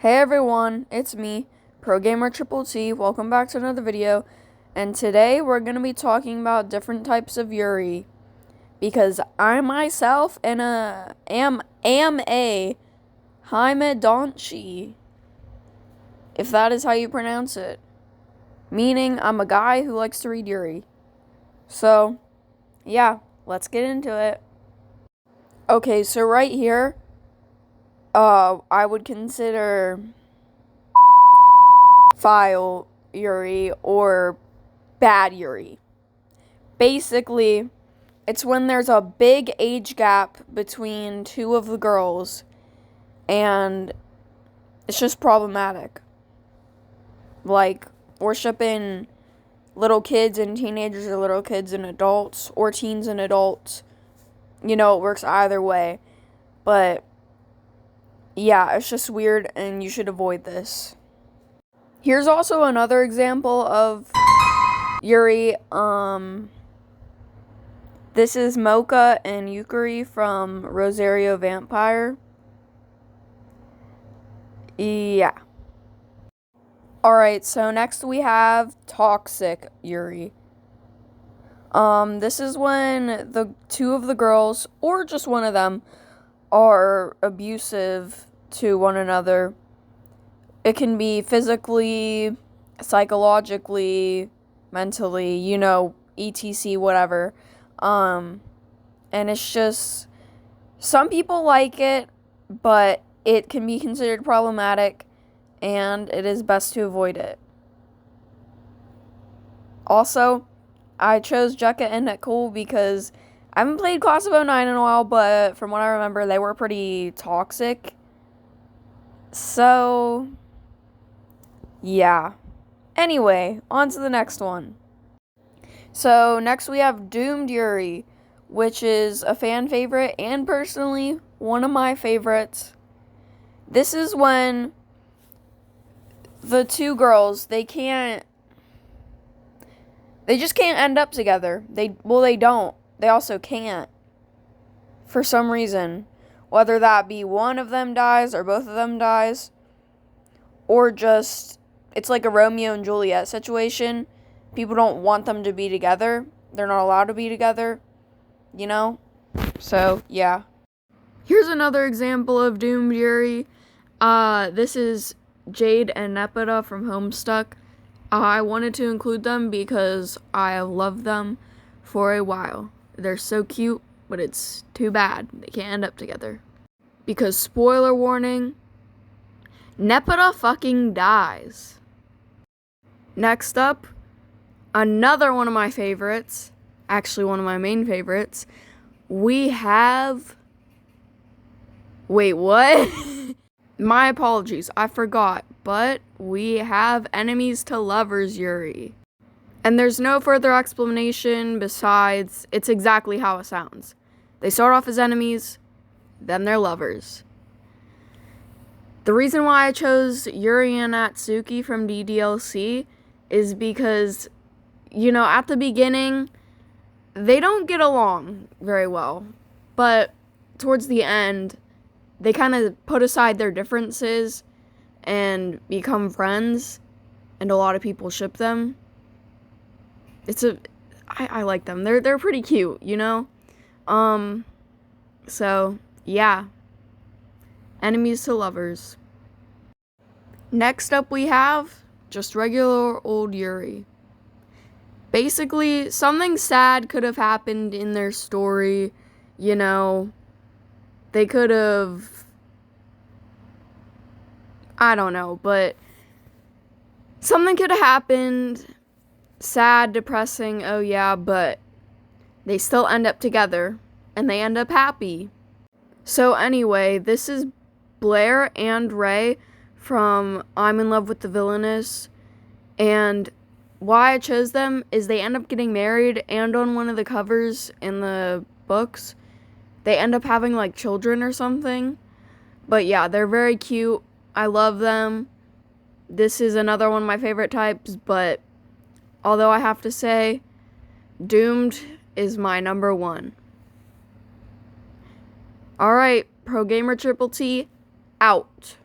Hey everyone, it's me, Pro Gamer Triple T. Welcome back to another video. And today we're going to be talking about different types of yuri. Because I myself am a himedanshi. If that is how you pronounce it. Meaning I'm a guy who likes to read yuri. So, yeah, let's get into it. Okay, so right here, I would consider file yuri or bad yuri. Basically, it's when there's a big age gap between two of the girls and it's just problematic. Like worshiping little kids and teenagers or little kids and adults or teens and adults. You know, it works either way. But yeah, it's just weird and you should avoid this. Here's also another example of yuri. This is Mocha and Yukari from Rosario Vampire. Yeah. Alright, so next we have toxic yuri. This is when the two of the girls, or just one of them, are abusive to one another. It can be physically, psychologically, mentally, etc, whatever. And it's just, some people like it, but it can be considered problematic, and it is best to avoid it. Also, I chose Jekka and Nicole because I haven't played Class of 09 in a while, but from what I remember, they were pretty toxic. So, yeah. Anyway, on to the next one. So, next we have Doomed Yuri, which is a fan favorite and personally one of my favorites. This is when the two girls, they just can't end up together. They don't. They also can't. For some reason. Whether that be one of them dies or both of them dies. Or just, it's like a Romeo and Juliet situation. People don't want them to be together. They're not allowed to be together. So, yeah. Here's another example of Doomed Yuri. This is Jade and Nepeta from Homestuck. I wanted to include them because I loved them for a while. They're so cute, but it's too bad they can't end up together. Because, spoiler warning, Nepeta fucking dies. Next up, another one of my favorites, actually one of my main favorites, we have... Wait, what? My apologies, I forgot, but we have enemies to lovers yuri. And there's no further explanation besides it's exactly how it sounds. They start off as enemies, then they're lovers. The reason why I chose Yuri and Atsuki from DDLC is because, at the beginning, they don't get along very well. But towards the end, they kind of put aside their differences and become friends, and a lot of people ship them. I like them. They're pretty cute, So, yeah. Enemies to lovers. Next up we have just regular old Yuri. Basically, something sad could have happened in their story, They could have, I don't know, but something could have happened, sad, depressing, oh yeah, but they still end up together, and they end up happy. So anyway, this is Blair and Ray from I'm in Love with the Villainess, and why I chose them is they end up getting married, and on one of the covers in the books, they end up having, children or something. But yeah, they're very cute. I love them. This is another one of my favorite types, but although I have to say, Doomed is my number one. Alright, Pro Gamer Triple T, out.